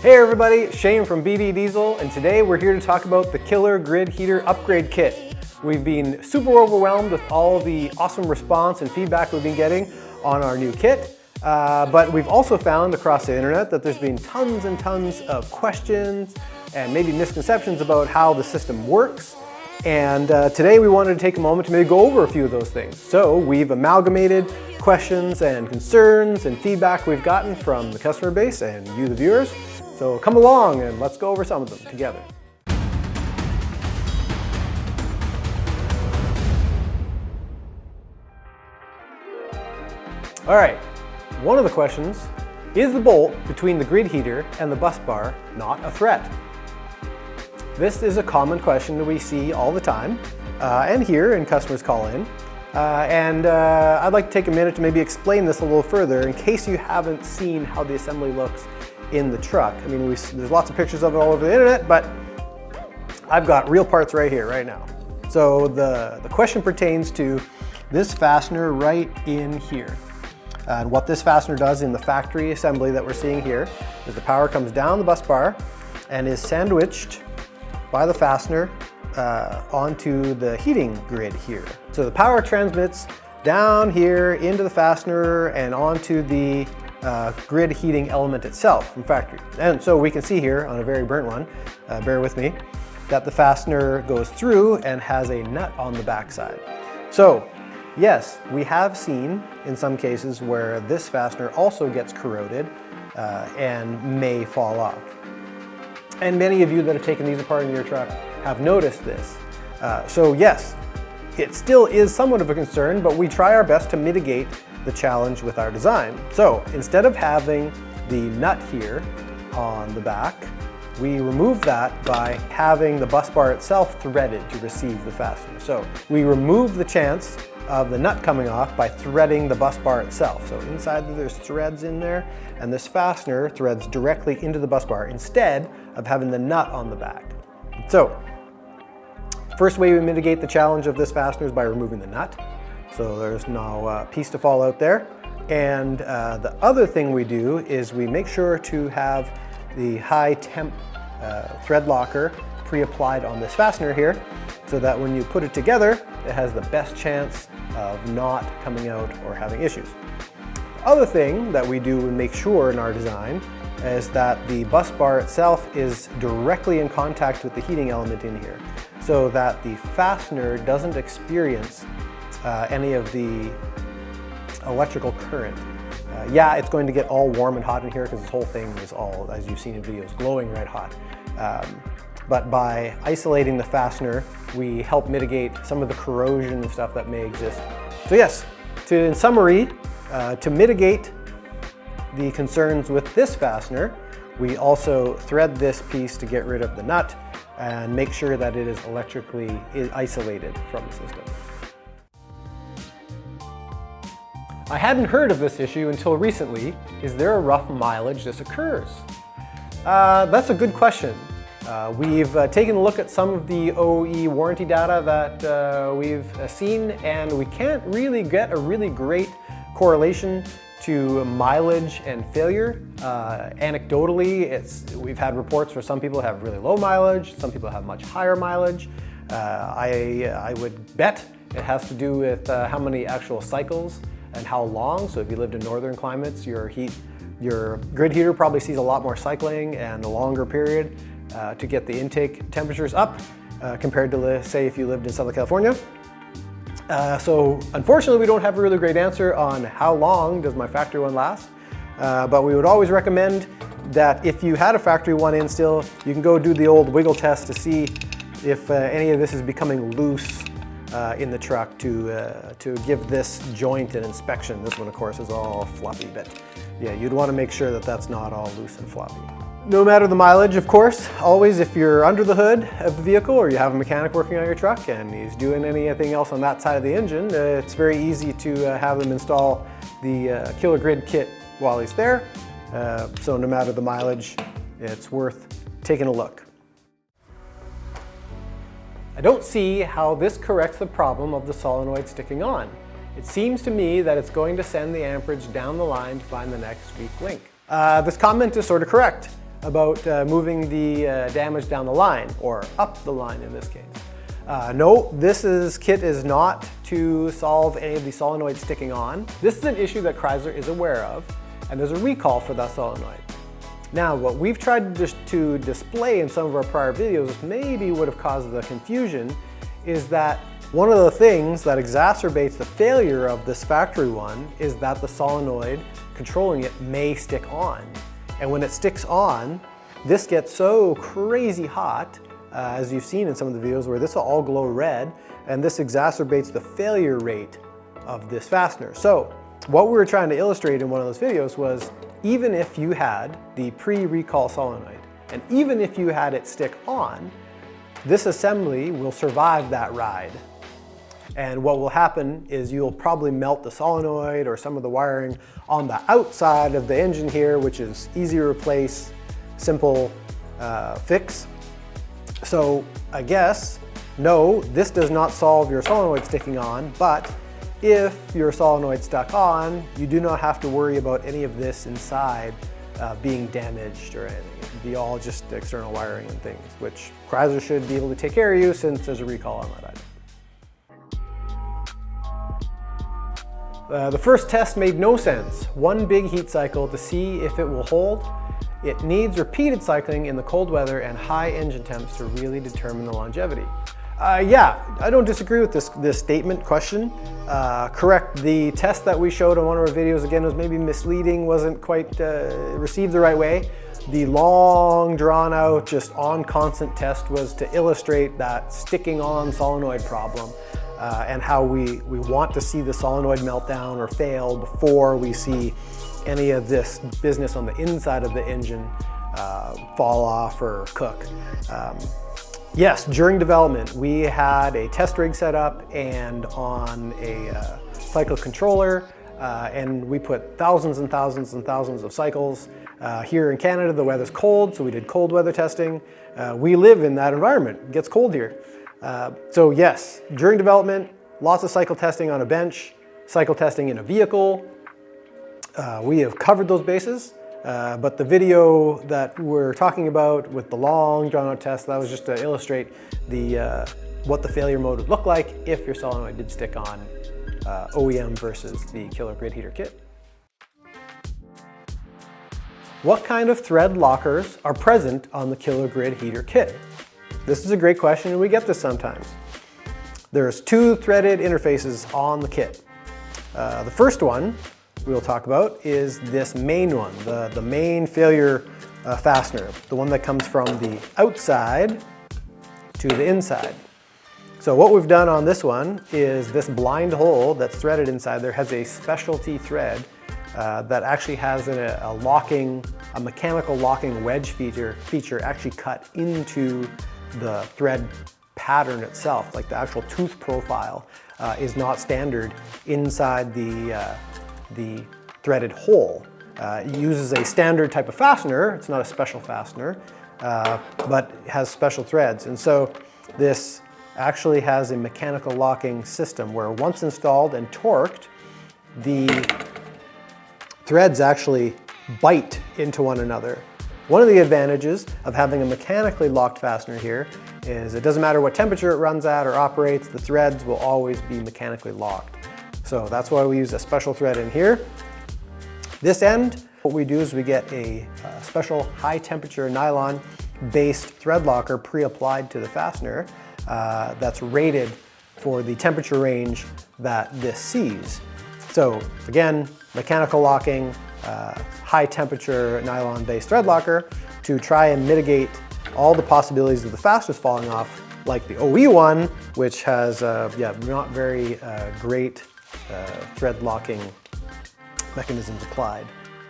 Hey everybody, Shayne from BD Diesel, and today we're here to talk about the Killer Grid Heater Upgrade Kit. We've been super overwhelmed with all the awesome response and feedback we've been getting on our new kit, but we've also found across the internet that there's been tons and tons of questions and maybe misconceptions about how the system works. And today we wanted to take a moment to maybe go over a few of those things. So we've amalgamated questions and concerns and feedback we've gotten from the customer base and you, the viewers. So come along and let's go over some of them together. All right, one of the questions, is the bolt between the grid heater and the bus bar not a threat? This is a common question that we see all the time and hear and customers call in. I'd like to take a minute to maybe explain this a little further in case you haven't seen how the assembly looks in the truck. I mean, there's lots of pictures of it all over the internet, but I've got real parts right here, right now. So the question pertains to this fastener right in here. And what this fastener does in the factory assembly that we're seeing here is the power comes down the bus bar and is sandwiched by the fastener onto the heating grid here. So the power transmits down here into the fastener and onto the grid heating element itself from factory. And so we can see here on a very burnt one, bear with me, that the fastener goes through and has a nut on the backside. So yes, we have seen in some cases where this fastener also gets corroded and may fall off. And many of you that have taken these apart in your truck have noticed this. So yes, it still is somewhat of a concern, but we try our best to mitigate the challenge with our design. So instead of having the nut here on the back, we remove that by having the bus bar itself threaded to receive the fastener. So we remove the chance of the nut coming off by threading the bus bar itself. So inside there's threads in there, and this fastener threads directly into the bus bar instead of having the nut on the back. So first way we mitigate the challenge of this fastener is by removing the nut. So there's no piece to fall out there. And the other thing we do is we make sure to have the high temp thread locker pre-applied on this fastener here, so that when you put it together, it has the best chance of not coming out or having issues. The other thing that we do and make sure in our design is that the bus bar itself is directly in contact with the heating element in here, so that the fastener doesn't experience any of the electrical current. Yeah, it's going to get all warm and hot in here because this whole thing is all, as you've seen in videos, glowing red hot. But by isolating the fastener, we help mitigate some of the corrosion and stuff that may exist. So yes, in summary, to mitigate the concerns with this fastener, we also thread this piece to get rid of the nut and make sure that it is electrically isolated from the system. I hadn't heard of this issue until recently. Is there a rough mileage this occurs? That's a good question. We've taken a look at some of the OE warranty data that we've seen, and we can't really get a really great correlation to mileage and failure. Anecdotally, we've had reports where some people have really low mileage, some people have much higher mileage. I would bet it has to do with how many actual cycles and how long. So if you lived in northern climates, your grid heater probably sees a lot more cycling and a longer period to get the intake temperatures up compared to, say, if you lived in Southern California. So unfortunately, we don't have a really great answer on how long does my factory one last, but we would always recommend that if you had a factory one in still, you can go do the old wiggle test to see if any of this is becoming loose in the truck to give this joint an inspection. This one, of course, is all floppy, but yeah, you'd want to make sure that that's not all loose and floppy. No matter the mileage, of course, always if you're under the hood of the vehicle or you have a mechanic working on your truck and he's doing anything else on that side of the engine, it's very easy to have them install the Killer Grid kit while he's there. So no matter the mileage, it's worth taking a look. I don't see how this corrects the problem of the solenoid sticking on. It seems to me that it's going to send the amperage down the line to find the next weak link. This comment is sort of correct. about moving the damage down the line, or up the line in this case. No, this kit is not to solve any of the solenoids sticking on. This is an issue that Chrysler is aware of, and there's a recall for that solenoid. Now, what we've tried to display in some of our prior videos, which maybe would have caused the confusion, is that one of the things that exacerbates the failure of this factory one is that the solenoid controlling it may stick on. And when it sticks on, this gets so crazy hot, as you've seen in some of the videos where this will all glow red, and this exacerbates the failure rate of this fastener. So what we were trying to illustrate in one of those videos was, even if you had the pre-recall solenoid, and even if you had it stick on, this assembly will survive that ride. And what will happen is you'll probably melt the solenoid or some of the wiring on the outside of the engine here, which is easy to replace, simple fix. So I guess, no, this does not solve your solenoid sticking on, but if your solenoid stuck on, you do not have to worry about any of this inside being damaged or anything. It'd be all just external wiring and things, which Chrysler should be able to take care of you since there's a recall on that item. The first test made no sense. One big heat cycle to see if it will hold. It needs repeated cycling in the cold weather and high engine temps to really determine the longevity. Yeah, I don't disagree with this statement question. Correct, the test that we showed on one of our videos, again, was maybe misleading, wasn't quite received the right way. The long, drawn out, just on constant test was to illustrate that sticking on solenoid problem and how we want to see the solenoid melt down or fail before we see any of this business on the inside of the engine fall off or cook. Yes, during development, we had a test rig set up and on a cycle controller, and we put thousands and thousands and thousands of cycles. Here in Canada, the weather's cold, so we did cold weather testing. We live in that environment. It gets cold here. So yes, during development, lots of cycle testing on a bench, cycle testing in a vehicle. We have covered those bases. But the video that we're talking about with the long drawn out test, that was just to illustrate what the failure mode would look like if your solenoid did stick on OEM versus the killer grid heater kit. What kind of thread lockers are present on the killer grid heater kit? This is a great question, and we get this sometimes. There's two threaded interfaces on the kit. The first one we'll talk about is this main one, the main failure fastener, the one that comes from the outside to the inside. So what we've done on this one is this blind hole that's threaded inside there has a specialty thread that actually has a mechanical locking wedge feature actually cut into the thread pattern itself, like the actual tooth profile is not standard inside the threaded hole. It uses a standard type of fastener. It's not a special fastener, but it has special threads. And so this actually has a mechanical locking system where once installed and torqued, the threads actually bite into one another. One of the advantages of having a mechanically locked fastener here is it doesn't matter what temperature it runs at or operates, the threads will always be mechanically locked. So that's why we use a special thread in here. This end, what we do is we get a special high temperature nylon based thread locker pre-applied to the fastener that's rated for the temperature range that this sees. So again, mechanical locking, high temperature nylon based thread locker to try and mitigate all the possibilities of the fasteners falling off, like the OE one, which has not very great thread locking mechanisms applied.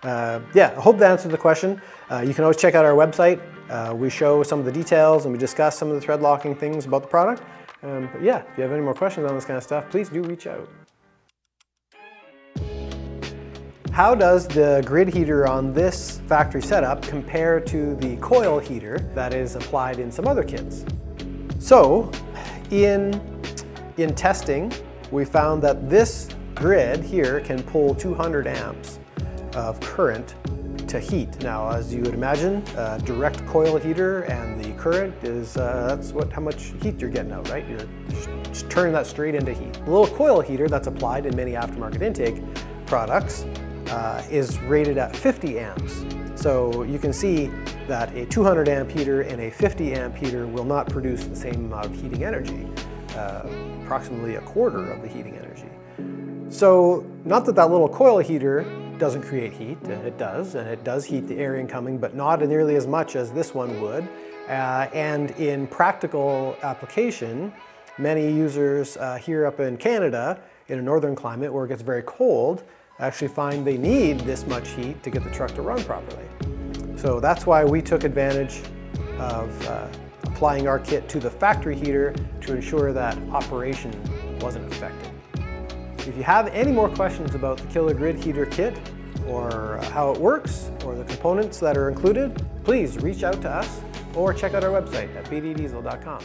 I hope that answered the question. You can always check out our website. We show some of the details and we discuss some of the thread locking things about the product. But yeah, if you have any more questions on this kind of stuff, please do reach out. How does the grid heater on this factory setup compare to the coil heater that is applied in some other kits? So, in testing, we found that this grid here can pull 200 amps of current to heat. Now, as you would imagine, a direct coil heater and the current is, that's how much heat you're getting out, right? You're just turning that straight into heat. The little coil heater that's applied in many aftermarket intake products is rated at 50 amps. So you can see that a 200 amp heater and a 50 amp heater will not produce the same amount of heating energy, approximately a quarter of the heating energy. So not that little coil heater doesn't create heat, it does, and it does heat the air incoming, but not nearly as much as this one would. And in practical application, many users here up in Canada, in a northern climate where it gets very cold, actually find they need this much heat to get the truck to run properly. So that's why we took advantage of applying our kit to the factory heater to ensure that operation wasn't affected. If you have any more questions about the Killer Grid Heater kit, or how it works, or the components that are included, please reach out to us or check out our website at bddiesel.com.